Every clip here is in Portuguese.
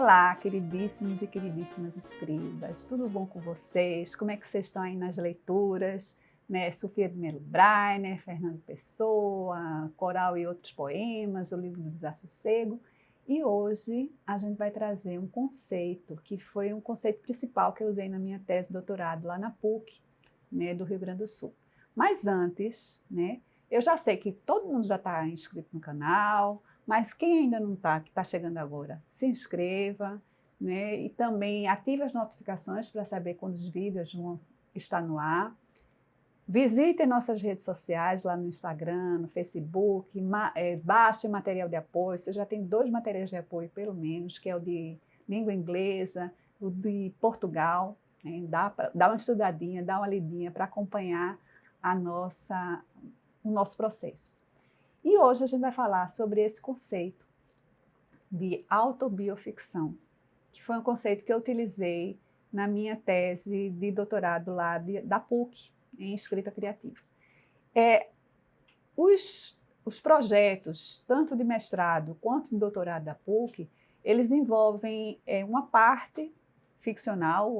Olá, queridíssimos e queridíssimas escribas, tudo bom com vocês? Como é que vocês estão aí nas leituras? Sofia de Mello Brainer, Fernando Pessoa, Coral e Outros Poemas, o livro do Desassossego. E hoje a gente vai trazer um conceito que foi um conceito principal que eu usei na minha tese de doutorado lá na PUC, do Rio Grande do Sul. Mas antes, eu já sei que todo mundo já está inscrito no canal, mas quem ainda não está, que está chegando agora, se inscreva, e também ative as notificações para saber quando os vídeos vão estar no ar. Visitem nossas redes sociais lá no Instagram, no Facebook, baixe material de apoio. Você já tem 2 materiais de apoio, pelo menos, que é o de língua inglesa, o de Portugal. Dá uma estudadinha, dá uma lidinha para acompanhar o nosso processo. E hoje a gente vai falar sobre esse conceito de autobioficção, que foi um conceito que eu utilizei na minha tese de doutorado lá da PUC, em escrita criativa. Os projetos, tanto de mestrado quanto de doutorado da PUC, eles envolvem uma parte ficcional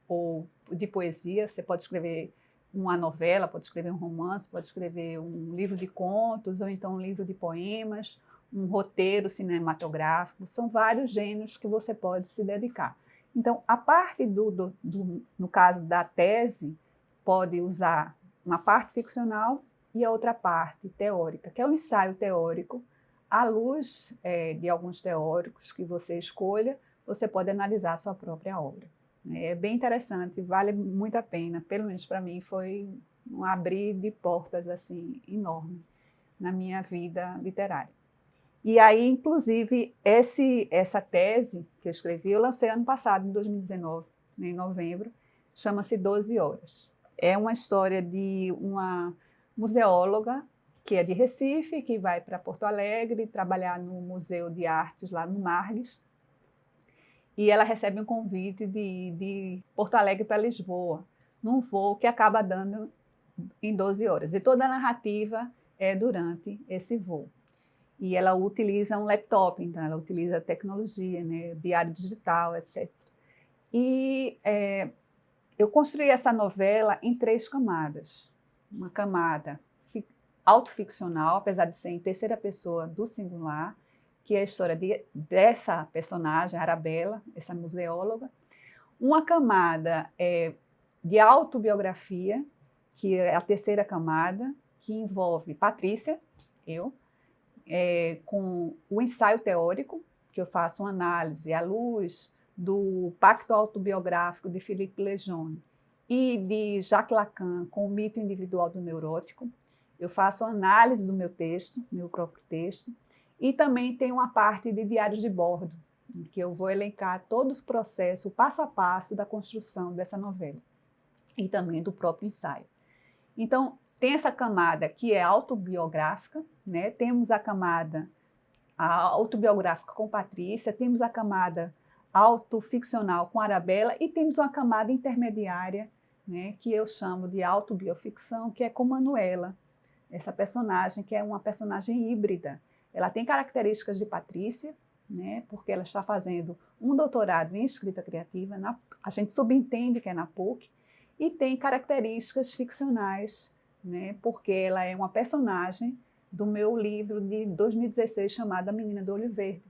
ou de poesia. Você pode escrever uma novela, pode escrever um romance, pode escrever um livro de contos, ou então um livro de poemas, um roteiro cinematográfico. São vários gêneros que você pode se dedicar. Então, a parte no caso da tese, pode usar uma parte ficcional e a outra parte teórica, que é um ensaio teórico. À luz de alguns teóricos que você escolha, você pode analisar a sua própria obra. É bem interessante, vale muito a pena. Pelo menos para mim foi um abrir de portas assim enorme na minha vida literária. E aí, inclusive, essa tese que eu escrevi, eu lancei ano passado, em 2019, em novembro, chama-se 12 Horas. É uma história de uma museóloga que é de Recife, que vai para Porto Alegre trabalhar no Museu de Artes lá no Marges. E ela recebe um convite de Porto Alegre para Lisboa, num voo que acaba dando em 12 horas. E toda a narrativa é durante esse voo. E ela utiliza um laptop, então ela utiliza tecnologia, diário digital, etc. E eu construí essa novela em 3 camadas. Uma camada autoficcional, apesar de ser em terceira pessoa do singular, que é a história dessa personagem, Arabella, essa museóloga. Uma camada de autobiografia, que é a terceira camada, que envolve Patrícia, eu, com o ensaio teórico, que eu faço uma análise à luz do Pacto Autobiográfico de Philippe Lejeune e de Jacques Lacan com o mito individual do neurótico. Eu faço análise do meu texto, meu próprio texto, e também tem uma parte de diários de bordo, em que eu vou elencar todo o processo, o passo a passo da construção dessa novela, e também do próprio ensaio. Então, tem essa camada que é autobiográfica, temos a camada autobiográfica com Patrícia, temos a camada autoficcional com Arabella e temos uma camada intermediária, que eu chamo de autobioficção, que é com Manuela, essa personagem que é uma personagem híbrida. Ela tem características de Patrícia, porque ela está fazendo um doutorado em escrita criativa, a gente subentende que é na PUC, e tem características ficcionais, porque ela é uma personagem do meu livro de 2016 chamado A Menina do Olho Verde.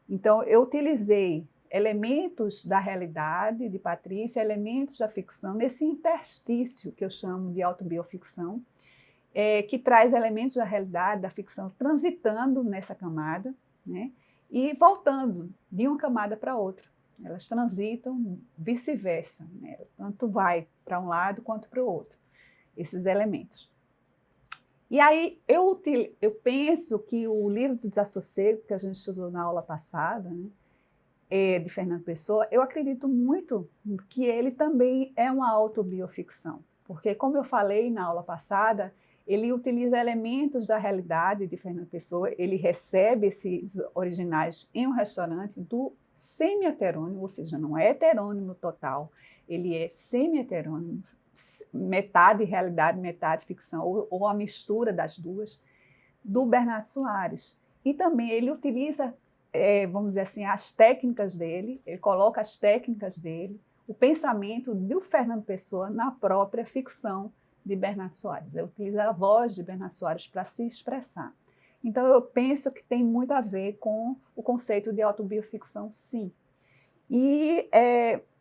Então, eu utilizei elementos da realidade de Patrícia, elementos da ficção, nesse interstício que eu chamo de autobioficção, que traz elementos da realidade, da ficção, transitando nessa camada, e voltando de uma camada para outra. Elas transitam vice-versa, tanto vai para um lado quanto para o outro, esses elementos. E aí eu penso que o livro do Desassossego, que a gente estudou na aula passada, de Fernando Pessoa, eu acredito muito que ele também é uma autobioficção, porque, como eu falei na aula passada, ele utiliza elementos da realidade de Fernando Pessoa, ele recebe esses originais em um restaurante do semi-heterônimo, ou seja, não é heterônimo total, ele é semi-heterônimo, metade realidade, metade ficção, ou a mistura das duas, do Bernardo Soares. E também ele utiliza vamos dizer assim, as técnicas dele, ele coloca as técnicas dele, o pensamento do Fernando Pessoa na própria ficção de Bernardo Soares. Ele utiliza a voz de Bernardo Soares para se expressar. Então, eu penso que tem muito a ver com o conceito de autobioficção, sim. E,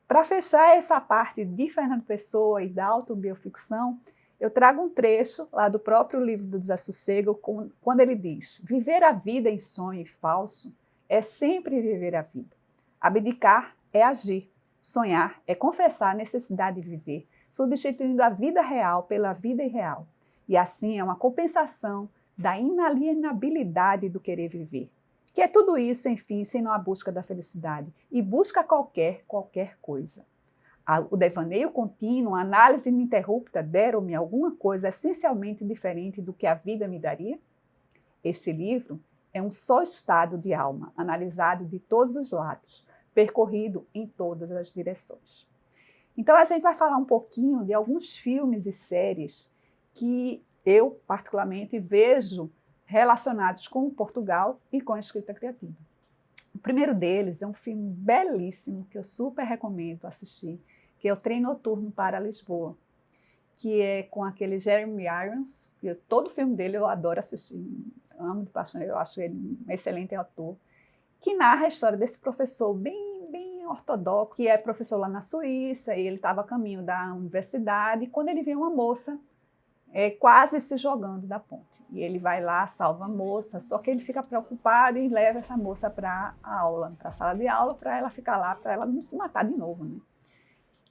para fechar essa parte de Fernando Pessoa e da autobioficção, eu trago um trecho lá do próprio livro do Desassossego, quando ele diz: viver a vida em sonho e falso é sempre viver a vida. Abdicar é agir. Sonhar é confessar a necessidade de viver, substituindo a vida real pela vida irreal. E assim é uma compensação da inalienabilidade do querer viver. Que é tudo isso, enfim, sendo a busca da felicidade. E busca qualquer coisa. O devaneio contínuo, a análise ininterrupta deram-me alguma coisa essencialmente diferente do que a vida me daria? Este livro é um só estado de alma, analisado de todos os lados, percorrido em todas as direções. Então, a gente vai falar um pouquinho de alguns filmes e séries que eu, particularmente, vejo relacionados com Portugal e com a escrita criativa. O primeiro deles é um filme belíssimo, que eu super recomendo assistir, que é O Trem Noturno para Lisboa, que é com aquele Jeremy Irons, que todo filme dele eu adoro assistir, amo de paixão, eu acho ele um excelente ator, que narra a história desse professor bem ortodoxo, que é professor lá na Suíça, e ele estava a caminho da universidade, e quando ele vê uma moça quase se jogando da ponte. E ele vai lá, salva a moça, só que ele fica preocupado e leva essa moça para a aula, para a sala de aula, para ela ficar lá, para ela não se matar de novo, né?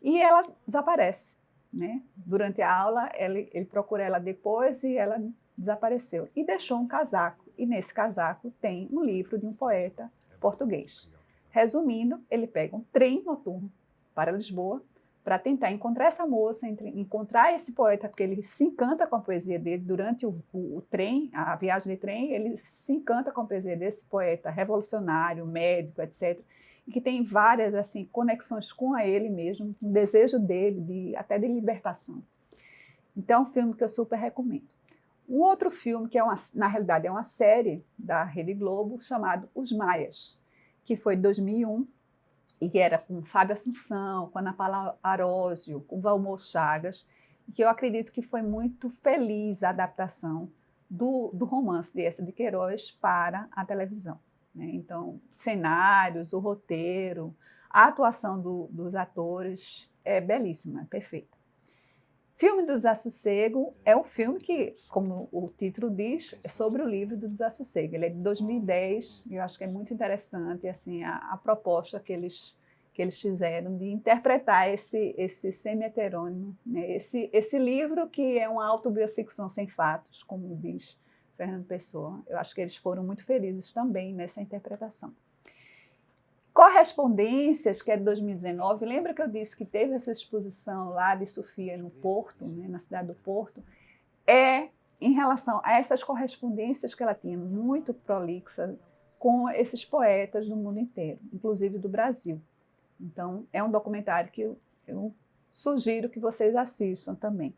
E ela desaparece, né? Durante a aula, ele procura ela depois e ela desapareceu. E deixou um casaco, e nesse casaco tem um livro de um poeta português. Resumindo, ele pega um trem noturno para Lisboa para tentar encontrar essa moça, encontrar esse poeta, porque ele se encanta com a poesia dele durante o trem, a viagem de trem, ele se encanta com a poesia desse poeta revolucionário, médico, etc., e que tem várias assim, conexões com ele mesmo, um desejo dele, até de libertação. Então, é um filme que eu super recomendo. Um outro filme, que na realidade é uma série da Rede Globo, chamado Os Maias, que foi de 2001, e que era com Fábio Assunção, com Ana Paula Arósio, com Valmor Chagas, e que eu acredito que foi muito feliz a adaptação do romance de Eça de Queiroz para a televisão, né? Então, cenários, o roteiro, a atuação dos atores é belíssima, é perfeita. Filme do Desassossego é um filme que, como o título diz, é sobre o livro do Desassossego. Ele é de 2010 e eu acho que é muito interessante assim, a proposta que eles fizeram de interpretar esse semi-heterônimo, né? Esse livro que é uma autobioficção sem fatos, como diz Fernando Pessoa. Eu acho que eles foram muito felizes também nessa interpretação. Correspondências, que é de 2019, lembra que eu disse que teve essa exposição lá de Sofia no Porto, né, na cidade do Porto? Em relação a essas correspondências que ela tinha, muito prolixa, com esses poetas do mundo inteiro, inclusive do Brasil. Então, é um documentário que eu sugiro que vocês assistam também.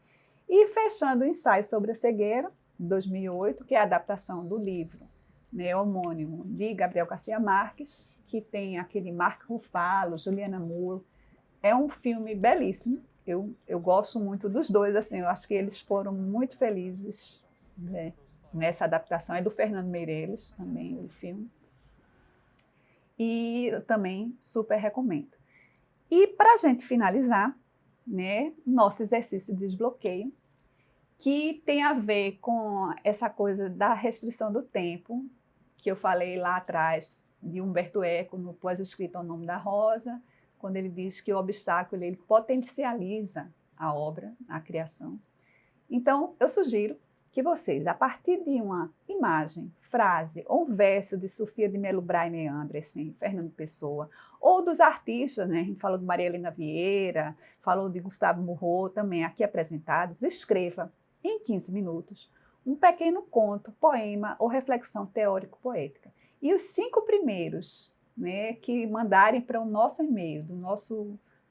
E fechando o ensaio sobre a cegueira, de 2008, que é a adaptação do livro, né, homônimo de Gabriel Garcia Marques, que tem aquele Mark Ruffalo, Juliana Moore. É um filme belíssimo. Eu gosto muito dos dois, assim, eu acho que eles foram muito felizes, né, nessa adaptação. É do Fernando Meirelles também, o filme. E eu também super recomendo. E para a gente finalizar, né, nosso exercício de desbloqueio, que tem a ver com essa coisa da restrição do tempo, que eu falei lá atrás de Humberto Eco, no pós-escrito ao nome da Rosa, quando ele diz que o obstáculo ele potencializa a obra, a criação. Então, eu sugiro que vocês, a partir de uma imagem, frase ou verso de Sofia de Mello Bryan Andressen, Fernando Pessoa, ou dos artistas, né? A gente falou de Maria Helena Vieira, falou de Gustavo Murro, também aqui apresentados, escreva em 15 minutos um pequeno conto, poema ou reflexão teórico-poética. E os 5 primeiros, né, que mandarem para o nosso e-mail, do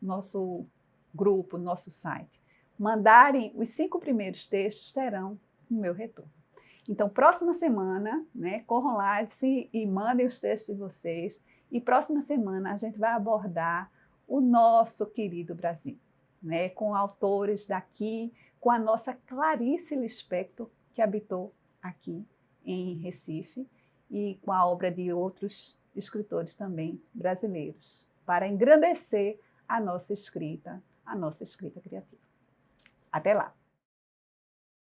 nosso grupo, nosso site, mandarem os 5 primeiros textos, terão o meu retorno. Então, próxima semana, né, corram lá e mandem os textos de vocês. E próxima semana a gente vai abordar o nosso querido Brasil, né, com autores daqui, com a nossa Clarice Lispector, que habitou aqui em Recife, e com a obra de outros escritores também brasileiros, para engrandecer a nossa escrita criativa. Até lá!